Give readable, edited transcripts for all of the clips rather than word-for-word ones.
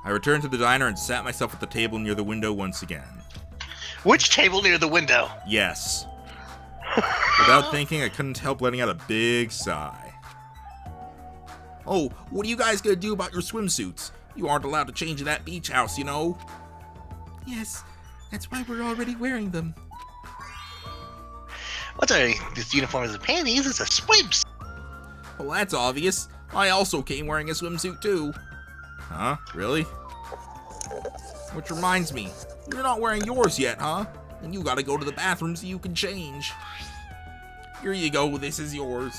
I returned to the diner and sat myself at the table near the window once again. Which table near the window? Yes. Without thinking, I couldn't help letting out a big sigh. Oh, what are you guys gonna do about your swimsuits? You aren't allowed to change in that beach house, you know? Yes, that's why we're already wearing them. What's this uniform is a panties? It's a swimsuit. Well, that's obvious. I also came wearing a swimsuit too. Huh? Really? Which reminds me, you're not wearing yours yet, huh? And you gotta go to the bathroom so you can change. Here you go, this is yours.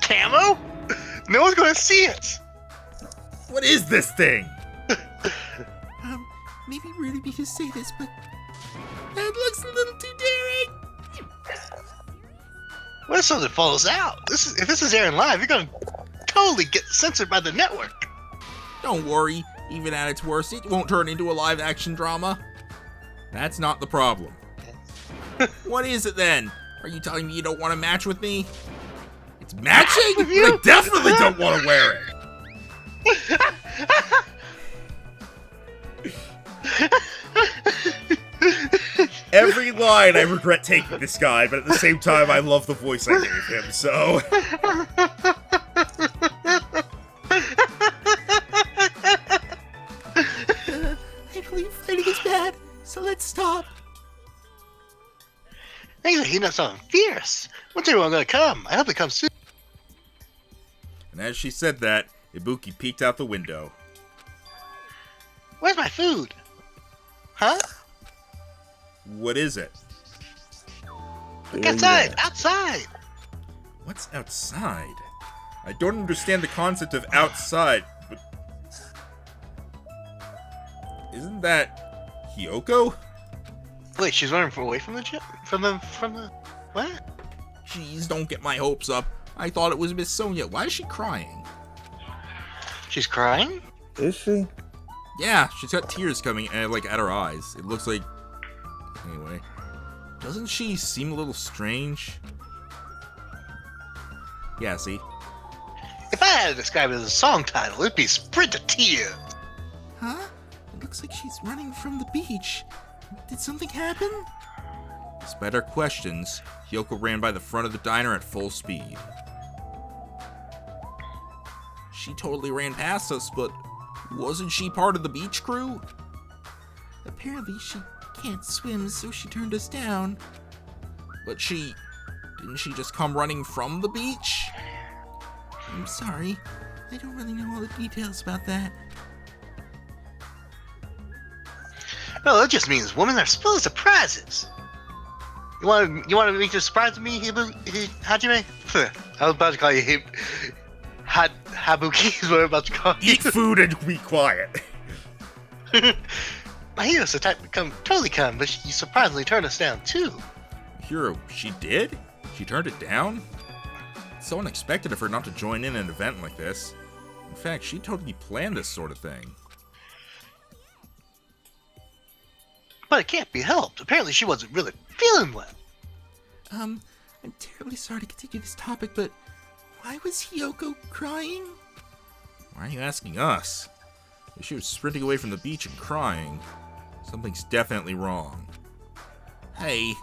Camo? No one's gonna see it. What is this thing? Maybe really be to say this, but that looks a little too daring. What if something falls out? If this is airing live, you're gonna totally get censored by the network. Don't worry, even at its worst, it won't turn into a live-action drama. That's not the problem. What is it then? Are you telling me you don't want to match with me? It's matching? I definitely don't want to wear it. Every line I regret taking this guy, but at the same time I love the voice I gave him, so... I believe fighting is bad, so let's stop. Things are heating up something fierce. When's everyone gonna come? I hope they come soon. And as she said that, Ibuki peeked out the window. Where's my food? Huh? What is it? Look outside! Outside! What's outside? I don't understand the concept of outside, but... Isn't that... Hiyoko? Wait, she's running away from the gym? From the... What? Jeez, don't get my hopes up. I thought it was Miss Sonia. Why is she crying? She's crying? Is she? Yeah, she's got tears coming, like, at her eyes. It looks like... Anyway. Doesn't she seem a little strange? Yeah, see? If I had to describe it as a song title, it'd be Sprint to Tears. Huh? It looks like she's running from the beach. Did something happen? Despite our questions, Hiyoko ran by the front of the diner at full speed. She totally ran past us, but wasn't she part of the beach crew? Apparently she can't swim, so she turned us down. But didn't she just come running from the beach? I'm sorry. I don't really know all the details about that. No, that just means women are full of surprises. You want to make a surprise with me, Hajime? I was about to call you Habuki is what I'm about to call you. Eat food and be quiet. My hero's the type to totally come, but she surprisingly turned us down too. Hero, she did? She turned it down? It's so unexpected of her not to join in an event like this. In fact, she totally planned this sort of thing. But it can't be helped. Apparently she wasn't really feeling well. I'm terribly sorry to continue this topic, but why was Hiyoko crying? Why are you asking us? If she was sprinting away from the beach and crying, something's definitely wrong. Hey,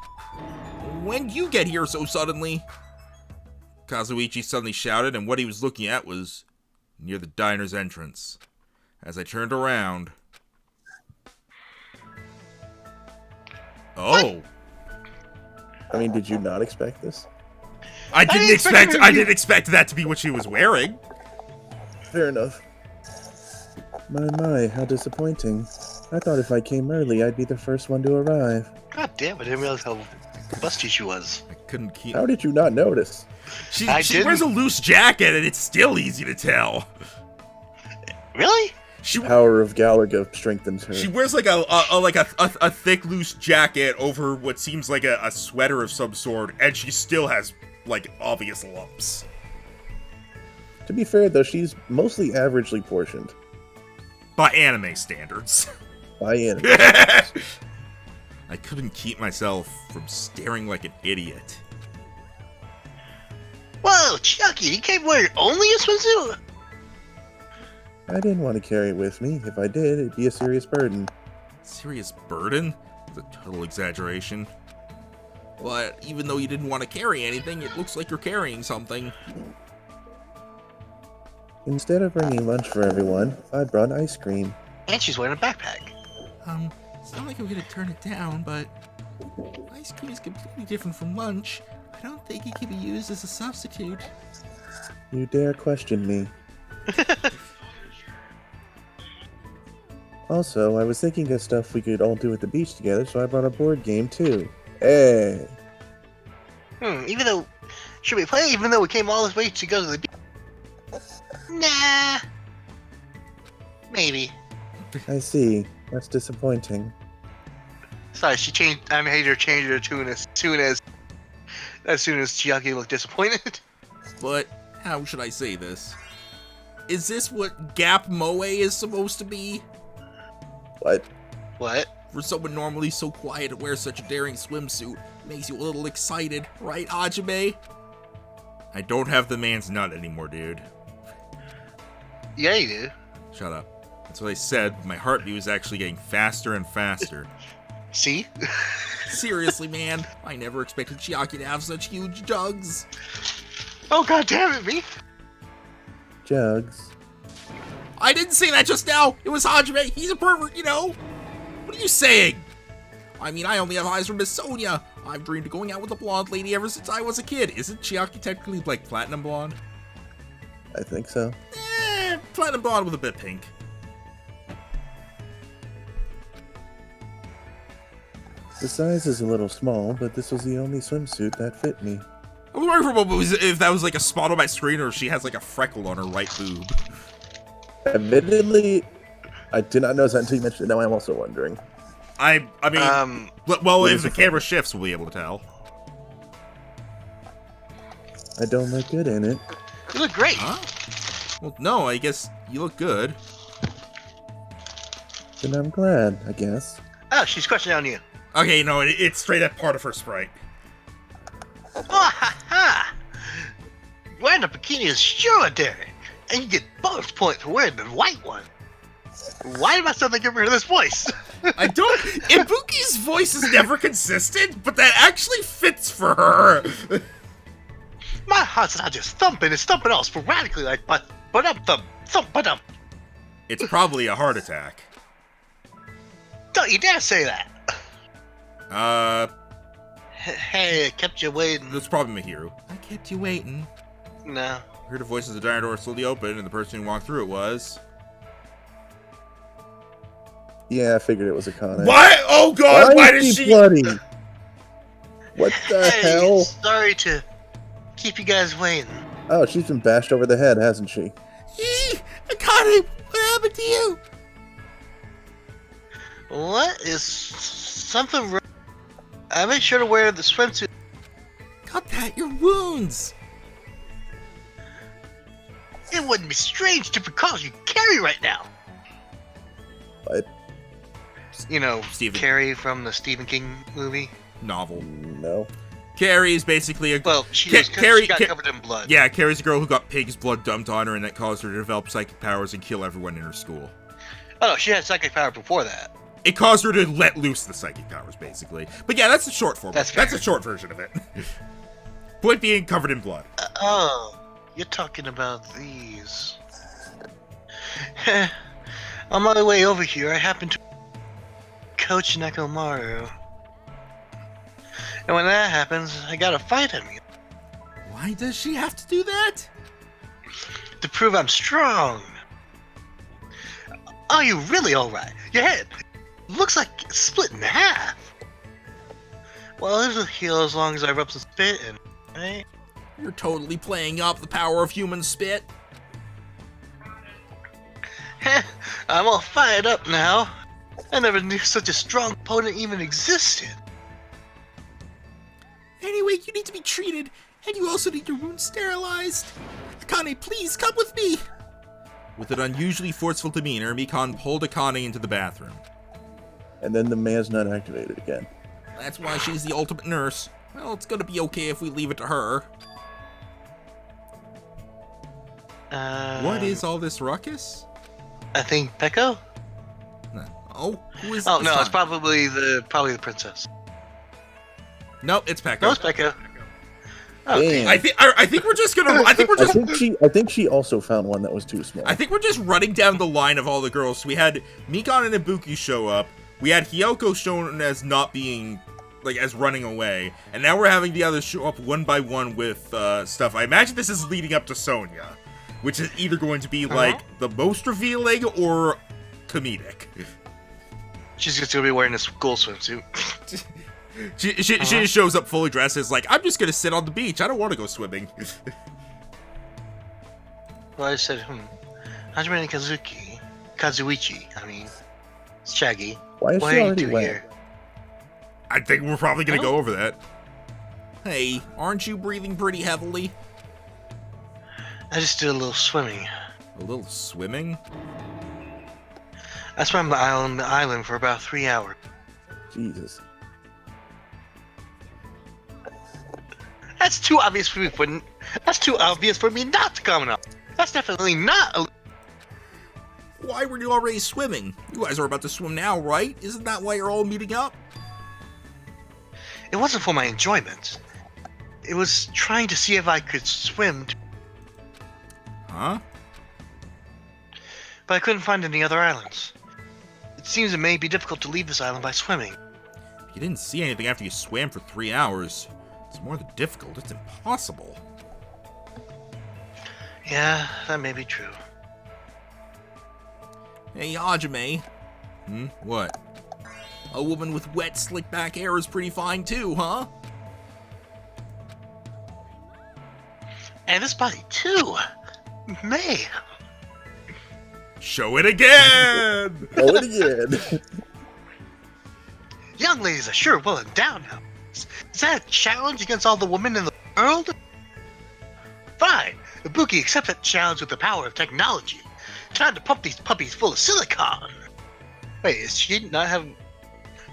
when'd you get here so suddenly? Kazuichi suddenly shouted, and what he was looking at was near the diner's entrance. As I turned around... Oh! I mean, did you not expect this? I didn't expect that to be what she was wearing. Fair enough. My, how disappointing. I thought if I came early, I'd be the first one to arrive. God damn, I didn't realize how busty she was. I couldn't keep... How did you not notice? She wears a loose jacket, and it's still easy to tell. Really? Power of Galaga strengthens her. She wears like a thick loose jacket over what seems like a sweater of some sort, and she still has like obvious lumps. To be fair though, she's mostly averagely portioned. By anime standards. By anime. I couldn't keep myself from staring like an idiot. Whoa, Chucky, you came wearing only a swimsuit? I didn't want to carry it with me. If I did, it'd be a serious burden. Serious burden? It's a total exaggeration. But even though you didn't want to carry anything, it looks like you're carrying something. Instead of bringing lunch for everyone, I brought ice cream. And she's wearing a backpack. It's not like I'm gonna turn it down, but ice cream is completely different from lunch. I don't think it can be used as a substitute. You dare question me. Also, I was thinking of stuff we could all do at the beach together, so I brought a board game too. Hey! Should we play even though we came all this way to go to the beach? Nah. Maybe. I see. That's disappointing. Sorry, I made her change her tune as soon as Chiaki looked disappointed. But how should I say this? Is this what Gap Moe is supposed to be? What? What? For someone normally so quiet to wear such a daring swimsuit, makes you a little excited, right, Hajime? I don't have the man's nut anymore, dude. Yeah, you do. Shut up. That's what I said, but my heartbeat was actually getting faster and faster. See? Seriously, man, I never expected Chiaki to have such huge jugs. Oh, god damn it, me! Jugs. I didn't say that just now! It was Hajime! He's a pervert, you know! What are you saying? I mean, I only have eyes for Miss Sonia. I've dreamed of going out with a blonde lady ever since I was a kid. Isn't Chiaki technically, like, platinum blonde? I think so. Platinum blonde with a bit pink. The size is a little small, but this was the only swimsuit that fit me. I was wondering for a moment if that was like a spot on my screen or if she has like a freckle on her right boob. Admittedly, I did not notice that until you mentioned it. Now I'm also wondering. I mean, well, if the camera shifts, we'll be able to tell. I don't look good in it. You look great. Huh? Well, no, I guess you look good. And I'm glad, I guess. Oh, she's crushing on you. Okay, no, it's straight up part of her sprite. Oh, ha ha! Wearing a bikini is sure daring, and you get bonus points for wearing the white one. Why am I suddenly giving her this voice? I don't. Ibuki's voice is never consistent, but that actually fits for her. My heart's not just thumping, it's thumping all sporadically like but thump, ba-dum. It's probably a heart attack. Don't you dare say that. Hey, I kept you waiting. That's probably Mihiru. I kept you waiting. No. I heard a voice as the diner door slowly opened, and the person who walked through it was. Yeah, I figured it was a con. What? Oh god, why is did she she? bloody? What the Hey, hell? sorry to keep you guys waiting. Oh, she's been bashed over the head, hasn't she? Yee! Akane, what happened to you? What is something wrong? I made sure to wear the swimsuit. Cut that, your wounds! It wouldn't be strange to because you carry right now. What? You know, Stephen. Carrie from the Stephen King movie. Novel. No. Carrie is basically a. Well, she got covered in blood. Yeah, Carrie's a girl who got pig's blood dumped on her, and that caused her to develop psychic powers and kill everyone in her school. Oh no, she had psychic power before that. It caused her to let loose the psychic powers, basically. But yeah, that's the short form. That's fair. a short version of it. Point being covered in blood. Oh, you're talking about these. On my way over here, I happened to Coach Nekomaru. And when that happens, I gotta fight him Why does she have to do that? to prove I'm strong. Are you really alright? Your head looks like it's split in half. Well, this will heal as long as I rub some spit in, right? You're totally playing up the power of human spit. I'm all fired up now. I never knew such a strong opponent even existed. Anyway, you need to be treated, and you also need your wounds sterilized. Akane, please come with me. With an unusually forceful demeanor, Mikan pulled Akane into the bathroom. And then the man's not activated again. That's why she's the ultimate nurse. Well, it's gonna be okay if we leave it to her. What is all this ruckus? I think Peko? Oh, who is Oh this no, time? it's probably the princess. No, it's Pecco. No, it's Peko. Oh, Damn. damn. I think we're just gonna. I think we're I just. think she also found one that was too small. I think we're just running down the line of all the girls. We had Mikan and Ibuki show up. We had Hyoko shown as not being, like, as running away. And now we're having the others show up one by one with stuff. I imagine this is leading up to Sonya, which is either going to be, like, the most revealing or comedic. She's just gonna be wearing a school swimsuit. She just shows up fully dressed as, like, I'm just gonna sit on the beach. I don't want to go swimming. Well, I said, Hajime and Kazuichi. I mean, it's Shaggy. Why is What she are you already doing wet? here? I think we're probably gonna Oh. go over that. Hey, aren't you breathing pretty heavily? I just did a little swimming. A little swimming? I swam the island for about 3 hours. Jesus. That's too obvious for me. That's too obvious for me not to comment on. That's definitely not. Why were you already swimming? You guys are about to swim now, right? Isn't that why you're all meeting up? It wasn't for my enjoyment. It was trying to see if I could swim, Huh? but I couldn't find any other islands. It seems it may be difficult to leave this island by swimming. You didn't see anything after you swam for 3 hours. It's more than difficult, it's impossible. Yeah, that may be true. Hey, Hajime. What? A woman with wet, slick-back hair is pretty fine too, huh? And this body too. Man. Show it again! Oh, it again. Young ladies are sure well endowed now. Is that a challenge against all the women in the world? Fine. Ibuki, accept that challenge with the power of technology. Time to pump these puppies full of silicon. Wait, is she not having...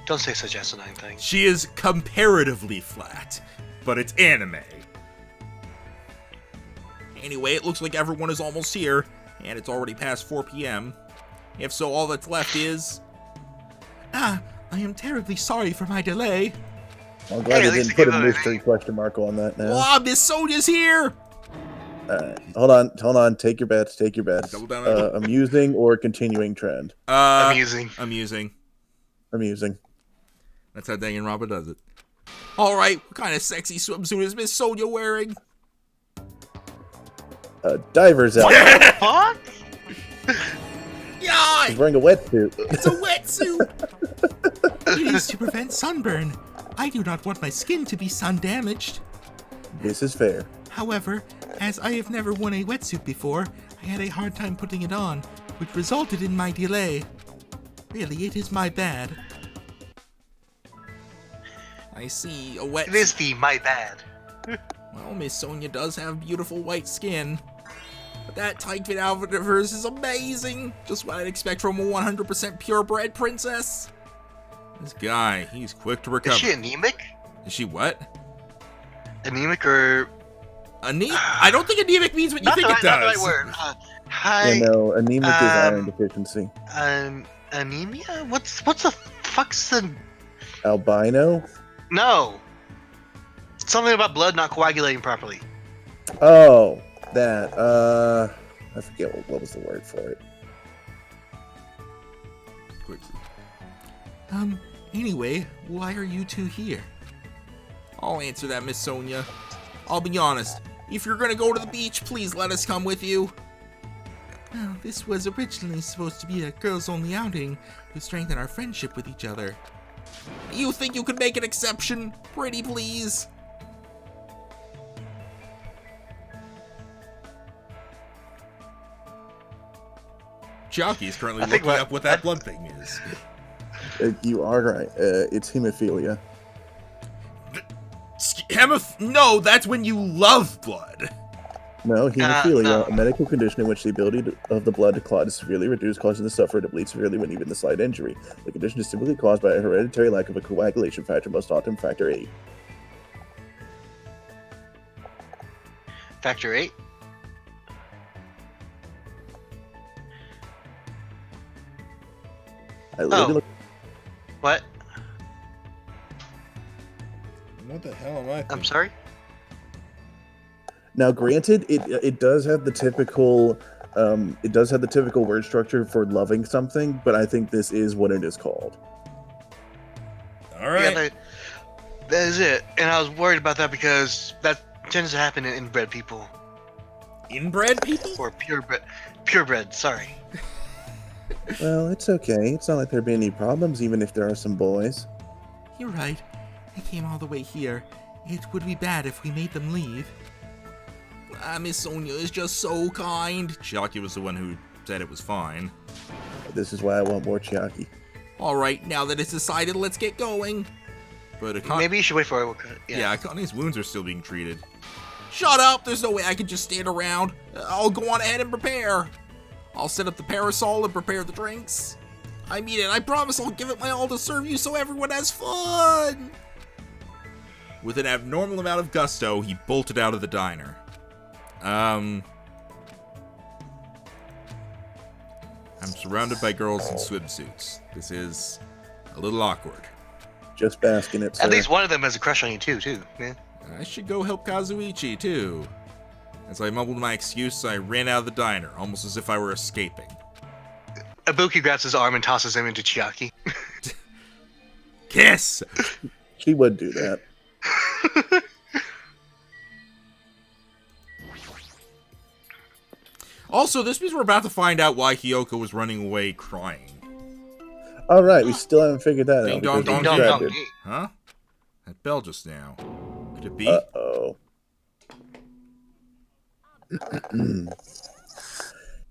Don't say such asinine things. She is comparatively flat, but it's anime. Anyway, it looks like everyone is almost here, and it's already past 4 p.m. If so, all that's left is... I am terribly sorry for my delay. I'm glad Hey, they at least didn't they put give a her a mystery name. question mark on that now. Wow, Miss Sonya's here! Alright, hold on. Take your bets. Double down on it. Amusing or continuing trend? Amusing. Amusing. Amusing. That's how Danganronpa does it. Alright, what kind of sexy swimsuit is Miss Sonya wearing? Diver's outfit. What? Yeah, She's wearing a wetsuit. it's a wetsuit! It is to prevent sunburn. I do not want my skin to be sun damaged. This is fair. However, as I have never worn a wetsuit before, I had a hard time putting it on, which resulted in my delay. Really, it is my bad. I see, a wetsuit. It is the my bad. Well, Miss Sonya does have beautiful white skin. But that tight fit outfit of hers is amazing! Just what I'd expect from a 100% purebred princess. This guy, he's quick to recover. Is she anemic? Is she what? Anemic or... I don't think anemic means what you think it Not the right does. word. Yeah, no, anemic is iron deficiency. Anemia? What's the fuck's the... Albino? No. Something about blood not coagulating properly. Oh, that. I forget what was the word for it. Anyway, why are you two here? I'll answer that, Miss Sonya. I'll be honest. If you're gonna go to the beach, please let us come with you. Well, this was originally supposed to be a girls-only outing to strengthen our friendship with each other. You think you could make an exception? Pretty please? Jockey is currently I think looking what- up what that blood thing is. You are right. It's hemophilia. No, that's when you love blood. No, hemophilia, no. a medical condition in which the ability of the blood to clot is severely reduced, causing the sufferer to bleed severely when even the slight injury. The condition is typically caused by a hereditary lack of a coagulation factor, most often factor VIII. Factor 8? I literally What? What the hell am I thinking? I'm sorry? Now, granted, it does have the typical word structure for loving something, but I think this is what it is called. All right. Yeah, that is it. And I was worried about that because that tends to happen in inbred people. Inbred people? Or purebred, sorry. Well, it's okay. It's not like there'd be any problems, even if there are some boys. You're right. They came all the way here. It would be bad if we made them leave. Miss Sonia is just so kind. Chiaki was the one who said it was fine. This is why I want more Chiaki. All right, now that it's decided, let's get going. But Maybe you should wait for it. yeah, Akane's wounds are still being treated. Shut up! There's no way I can just stand around. I'll go on ahead and prepare. I'll set up the parasol and prepare the drinks. I mean it. I promise I'll give it my all to serve you so everyone has fun. With an abnormal amount of gusto, he bolted out of the diner. I'm surrounded by girls in swimsuits. This is a little awkward. Just bask in it, sir. At least one of them has a crush on you too, man. I should go help Kazuichi, too. As I mumbled my excuse, I ran out of the diner, almost as if I were escaping. Ibuki grabs his arm and tosses him into Chiaki. Kiss! She would do that. Also, this means we're about to find out why Hiyoko was running away crying. All right, we still haven't figured that Ding out. dong because we dong grabbed ding. it. Huh? That bell just now. Could it be? Uh-oh.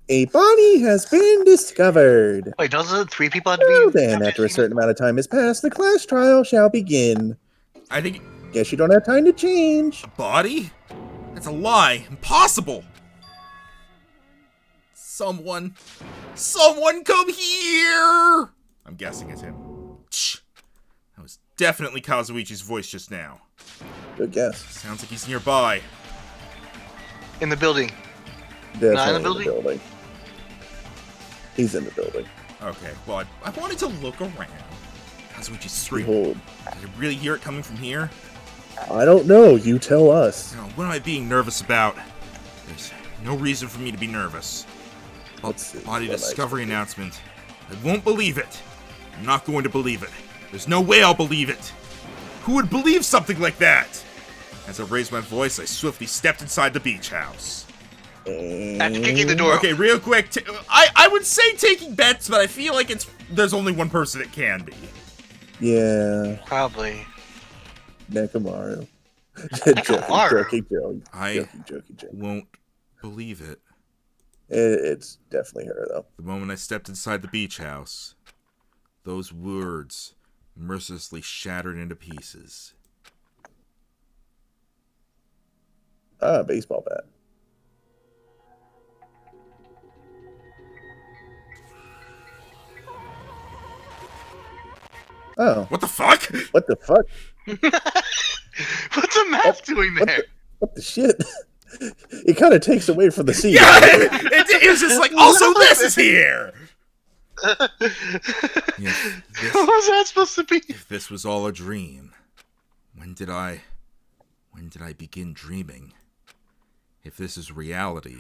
A body has been discovered. Wait, doesn't 3 people have to Well, be? then, after a certain amount of time has passed, the class trial shall begin. I think... Guess you don't have time to change. A body? That's a lie. Impossible! Someone come here! I'm guessing it's him. Shh. That was definitely Kazuichi's voice just now. Good guess. Sounds like he's nearby. In the building. Definitely Not in the in building? the building. He's in the building. Okay, well, I wanted to look around. Kazuichi's scream. Behold. Did I really hear it coming from here? I don't know. You tell us. No, what am I being nervous about? There's no reason for me to be nervous. Let's see. Body What discovery I- announcement. I won't believe it. I'm not going to believe it. There's no way I'll believe it. Who would believe something like that? As I raised my voice, I swiftly stepped inside the beach house. After kicking the door. Okay, real quick. I would say taking bets, but I feel like there's only one person it can be. Yeah. Probably. Nekamaru. Nekamaru? Joking. I Joking. won't believe it. It's definitely her, though. The moment I stepped inside the beach house, those words mercilessly shattered into pieces. Ah, baseball bat. Oh, What the fuck? what the fuck? What's the map doing there? What the shit? It kind of takes away from the scene. Yeah, it was just like, also this is here! What was that supposed to be? If this was all a dream, when did I begin dreaming? If this is reality,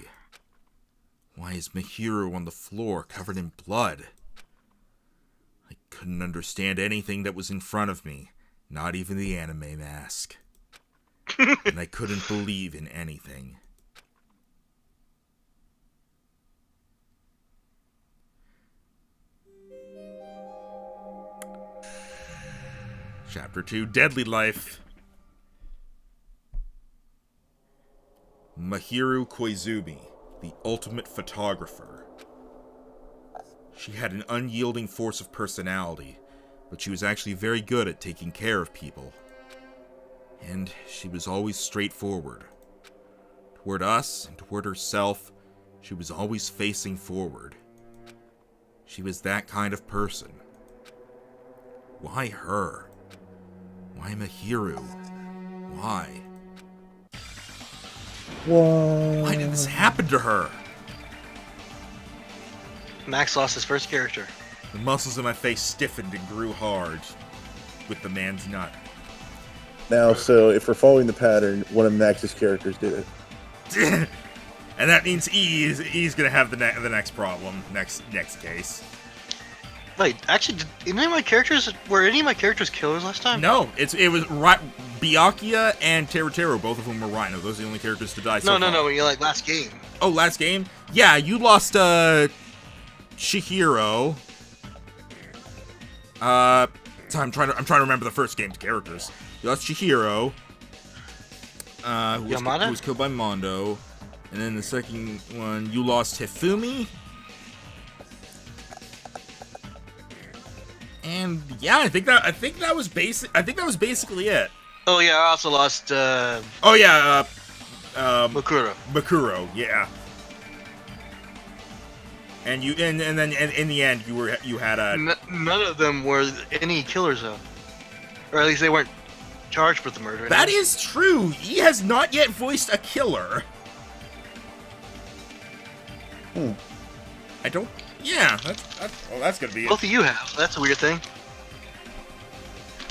why is Mihiru on the floor covered in blood? I couldn't understand anything that was in front of me, not even the anime mask. And I couldn't believe in anything. Chapter 2, Deadly Life. Mihiru Koizumi, the ultimate photographer. She had an unyielding force of personality, but she was actually very good at taking care of people. And she was always straightforward. Toward us and toward herself, she was always facing forward. She was that kind of person. Why her? Why Mihiru? Why? Why did this happen to her? Max lost his first character. The muscles in my face stiffened and grew hard with the man's nut. Now, so if we're following the pattern, one of Max's characters did it. And that means E's gonna have the next problem, next case. Wait, actually, were any of my characters killers last time? No, it was Byakuya and Teruteru, both of whom were Rhino. Those are the only characters to die so far. No, you're like last game. Oh, last game? Yeah, you lost Chihiro. I'm trying to remember the first game's characters. You lost Chihiro. Who was killed by Mondo. And then the second one, you lost Hifumi. And yeah, I think that was basically it. Oh yeah, I also lost. Makuro, yeah. And then in the end, you had a. None of them were any killers though, or at least they weren't charged with the murder. That is true. He has not yet voiced a killer. I don't. Yeah, that's gonna be it. Both of you have. That's a weird thing.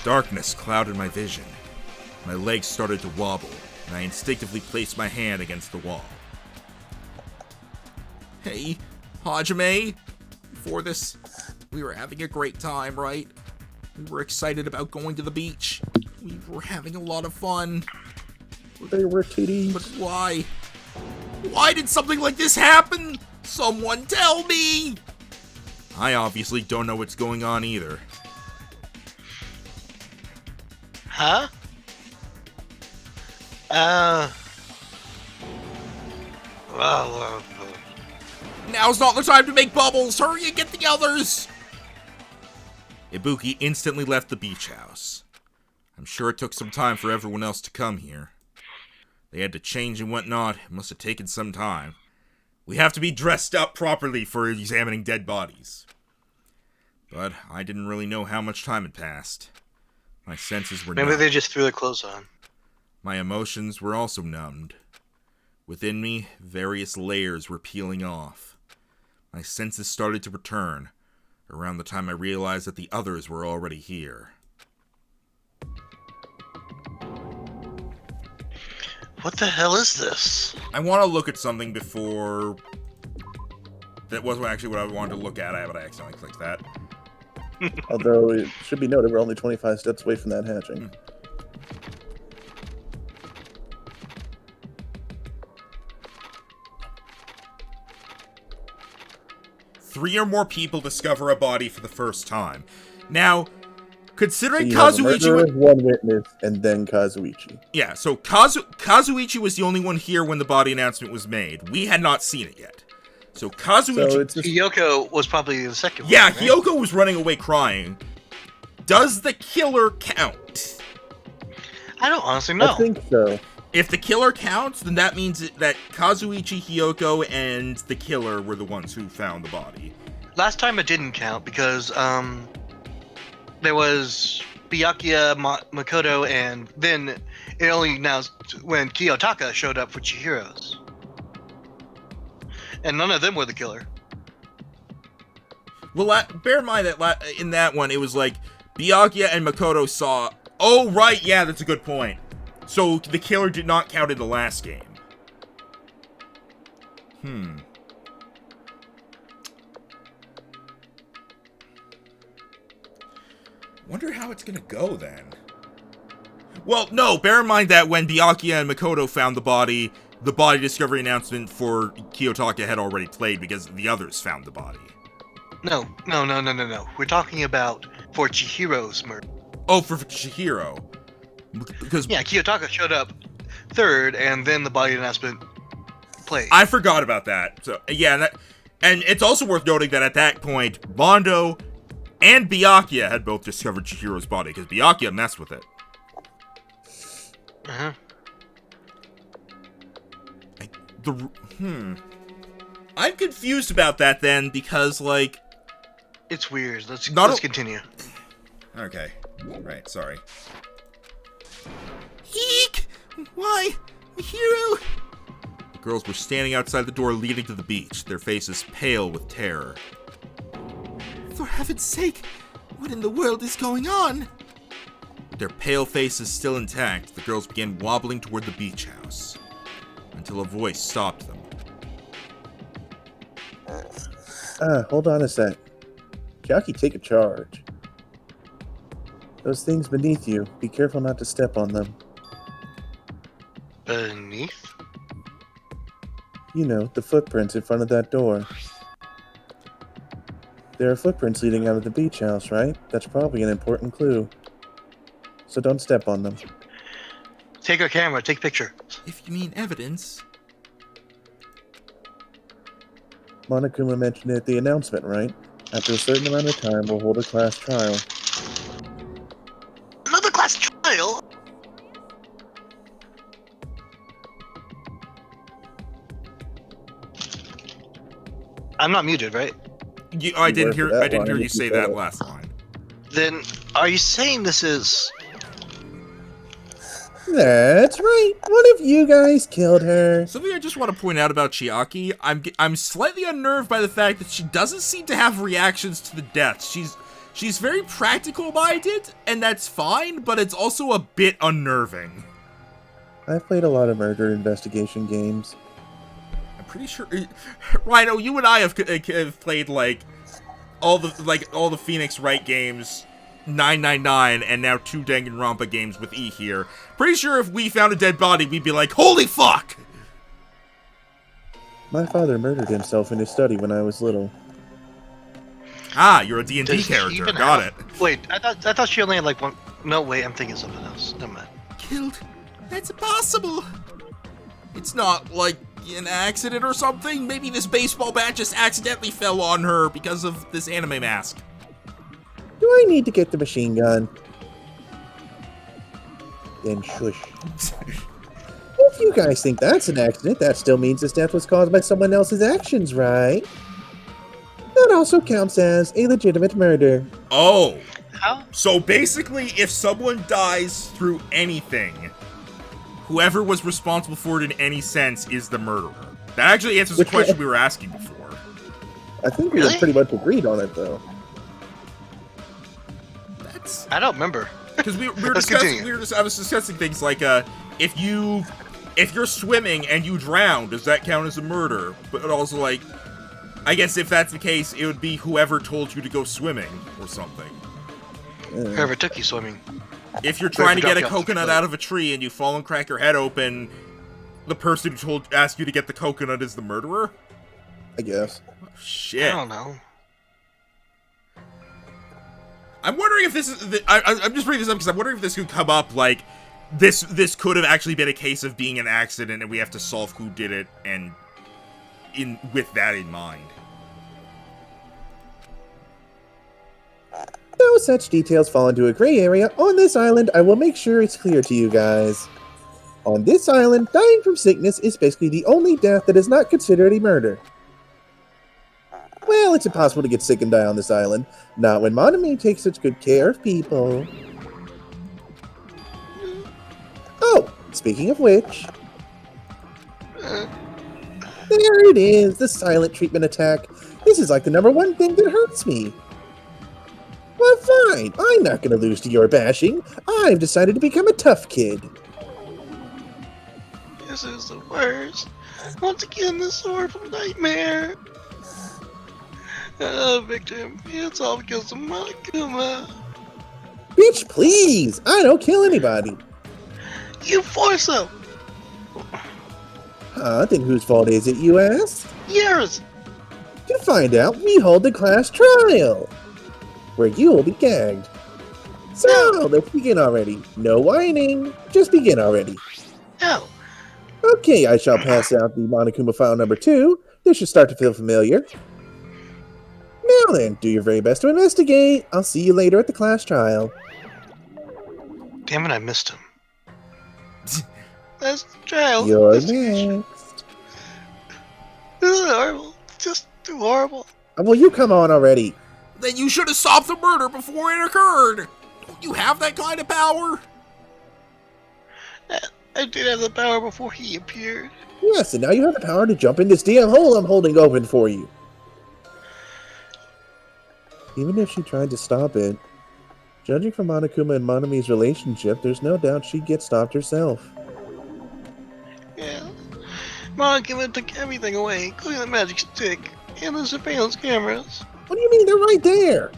Darkness clouded my vision. My legs started to wobble, and I instinctively placed my hand against the wall. Hey, Hajime. Before this, we were having a great time, right? We were excited about going to the beach. We were having a lot of fun. They were titties. But why? Why did something like this happen? Someone tell me! I obviously don't know what's going on either. Huh? Now's not the time to make bubbles! Hurry and get the others! Ibuki instantly left the beach house. I'm sure it took some time for everyone else to come here. They had to change and whatnot. It must have taken some time. We have to be dressed up properly for examining dead bodies. But I didn't really know how much time had passed. My senses were Maybe numb. they just threw their clothes on. My emotions were also numbed. Within me, various layers were peeling off. My senses started to return, around the time I realized that the others were already here. What the hell is this? I want to look at something before... That wasn't actually what I wanted to look at, but I accidentally clicked that. Although it should be noted, we're only 25 steps away from that hatching. 3 or more people discover a body for the first time. Now, considering So you have a Kazuichi... murderer, one witness, and then Kazuichi. Yeah, so Kazuichi was the only one here when the body announcement was made. We had not seen it yet. So Kazuichi... So it's just, Hiyoko was probably the second yeah, one, right? Hiyoko was running away crying. Does the killer count? I don't honestly know. I think so. If the killer counts, then that means that Kazuichi, Hiyoko, and the killer were the ones who found the body. Last time it didn't count because there was Byakuya, Makoto, and then it only now when Kiyotaka showed up for Chihiro's. And none of them were the killer. Well, bear in mind that in that one, it was like Byakuya and Makoto saw... Oh, right, yeah, that's a good point. So the killer did not count in the last game. Wonder how it's gonna go then. Well, no, bear in mind that when Byakuya and Makoto found the body discovery announcement for Kiyotaka had already played because the others found the body. No. We're talking about for Chihiro's murder. Oh, for Chihiro. Because Yeah, Kiyotaka showed up third, and then the body announcement played. I forgot about that. So yeah, and it's also worth noting that at that point, Mondo and Byakuya had both discovered Chihiro's body because Byakuya messed with it. I'm confused about that then because like It's weird. Let's continue. Okay. Right, sorry. Eek! Why? Hero? The girls were standing outside the door leading to the beach, their faces pale with terror. For heaven's sake, what in the world is going on? Their pale faces still intact, the girls began wobbling toward the beach house, until a voice stopped them. Hold on a sec. Jockey, take a charge. Those things beneath you, be careful not to step on them. Beneath? You know, the footprints in front of that door. There are footprints leading out of the beach house, right? That's probably an important clue. So don't step on them. Take our camera, take a picture. If you mean evidence, Monokuma mentioned it at the announcement, right? After a certain amount of time, we'll hold a class trial. Another class trial? I'm not muted, right? I didn't hear line you if you say said that it. last line. Then, are you saying this is... That's right. One of you guys killed her. Something I just want to point out about Chiaki, I'm slightly unnerved by the fact that she doesn't seem to have reactions to the deaths. She's very practical minded, and that's fine, but it's also a bit unnerving. I've played a lot of murder investigation games. I'm pretty sure, Rhino, you and I have played all the Phoenix Wright games, 999, and now 2 Danganronpa games with E here. Pretty sure if we found a dead body, we'd be like, holy fuck! My father murdered himself in his study when I was little. Ah, you're a D&D Does she character. even Got have- it. Wait, I thought she only had like one... No, wait, I'm thinking something else. Never mind. killed. That's impossible. It's not like an accident or something. Maybe this baseball bat just accidentally fell on her because of this anime mask. Do I need to get the machine gun? Then shush. If you guys think that's an accident, that still means his death was caused by someone else's actions, right? That also counts as a legitimate murder. Oh. How? So basically, if someone dies through anything, whoever was responsible for it in any sense is the murderer. That actually answers the question we were asking before. I think we Really? were pretty much agreed on it, though. That's I don't remember. because we were Let's discussing. continue. I was discussing things like if you're swimming and you drown, does that count as a murder? But also like, I guess if that's the case, it would be whoever told you to go swimming or something. Whoever took you swimming. If you're trying to get a dropped you off the coconut cliff. out of a tree and you fall and crack your head open, the person who asked you to get the coconut is the murderer? I guess. Shit. I don't know. I'm wondering if this is... I'm just bringing this up because I'm wondering if this could come up, like, this could have actually been a case of being an accident and we have to solve who did it and with that in mind. No such details fall into a gray area on this island. I will make sure it's clear to you guys. On this island, dying from sickness is basically the only death that is not considered a murder. Well, it's impossible to get sick and die on this island. Not when Monami takes such good care of people. Oh, speaking of which... There it is, the silent treatment attack. This is like the #1 thing that hurts me. Well, fine. I'm not going to lose to your bashing. I've decided to become a tough kid. This is the worst. Once again, this horrible nightmare. Victim, it's all because of Monokuma. Bitch, please! I don't kill anybody. You force him. Huh? Then whose fault is it, you ask? Yours. To find out, we hold the class trial, where you will be gagged. So, let's begin already. No whining. Just begin already. No. Okay, I shall pass out the Monokuma file #2. This should start to feel familiar. Now then, do your very best to investigate. I'll see you later at the class trial. Damn it, I missed him. That's the trial. You're This next. is horrible. Just too horrible. Will you come on already? Then you should have stopped the murder before it occurred! Don't you have that kind of power? I did have the power before he appeared. Yes, and now you have the power to jump in this damn hole I'm holding open for you. Even if she tried to stop it, judging from Monokuma and Monami's relationship, there's no doubt she'd get stopped herself. Yeah. Monica took everything away, including the magic stick and the surveillance cameras. What do you mean they're right there?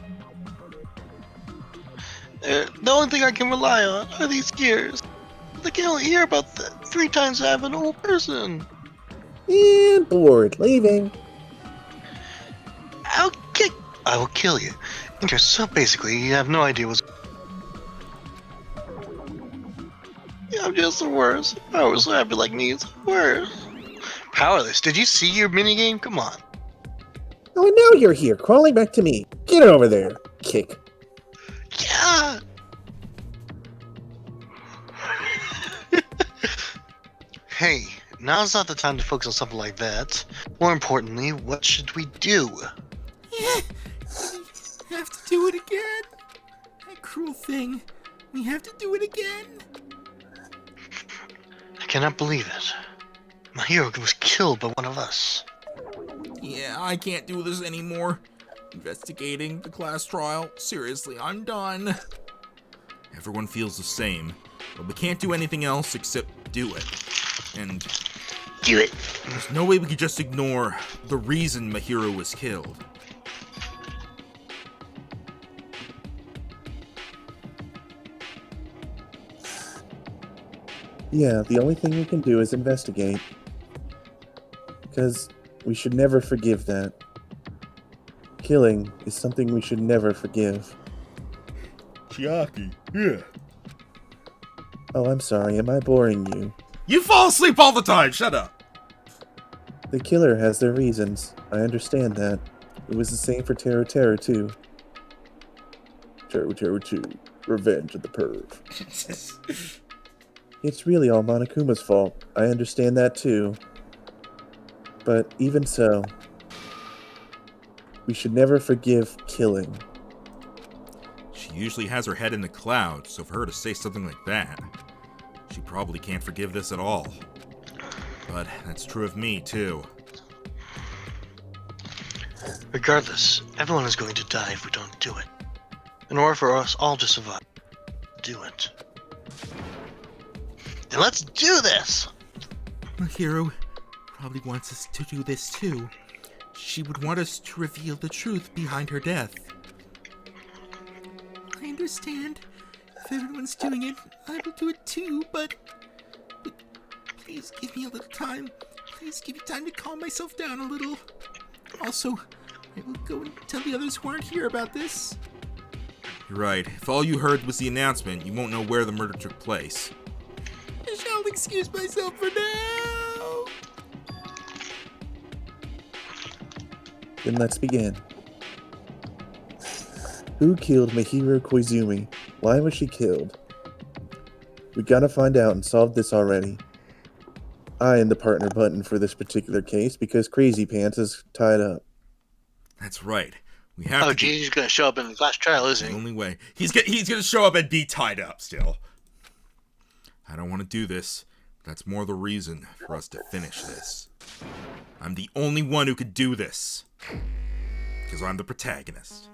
The only thing I can rely on are these ears. I can only hear about 3 times I have an old person. And bored, leaving. I will kill you. So basically, you have no idea what's. I'm just the worst. Powerless rabbit like me is the worst. Powerless? Did you see your minigame? Come on. Oh, and now you're here, crawling back to me. Get over there. Kick. Yeah! Hey, now's not the time to focus on something like that. More importantly, what should we do? We have to do it again. That cruel thing. We have to do it again. I cannot believe it. My hero was killed by one of us. Yeah, I can't do this anymore. Investigating the class trial. Seriously, I'm done. Everyone feels the same, but we can't do anything else except do it. And Do it! there's no way we could just ignore the reason Mahiro was killed. Yeah, the only thing we can do is investigate. Because we should never forgive that. Killing is something we should never forgive. Chiaki, yeah. Oh, I'm sorry, am I boring you? You fall asleep all the time, shut up! The killer has their reasons. I understand that. It was the same for Terror Terror too. Terror Terror 2. Revenge of the Perv. It's really all Monokuma's fault. I understand that too. But even so, we should never forgive killing. She usually has her head in the clouds, so for her to say something like that, she probably can't forgive this at all. But that's true of me, too. Regardless, everyone is going to die if we don't do it. In order for us all to survive, do it. Then let's do this! Mahiro probably wants us to do this too. She would want us to reveal the truth behind her death. I understand. If everyone's doing it, I will do it too, but please give me a little time. Please give me time to calm myself down a little. Also, I will go and tell the others who aren't here about this. You're right. If all you heard was the announcement, you won't know where the murder took place. I shall excuse myself for now. Then let's begin. Who killed Mahiro Koizumi? Why was she killed? We gotta find out and solve this already. I am the partner button for this particular case because Crazy Pants is tied up. That's right. We have Oh, to. geez, he's gonna show up in the class trial, isn't The he? only way. He's gonna show up and be tied up still. I don't want to do this. That's more the reason for us to finish this. I'm the only one who could do this. Because I'm the protagonist.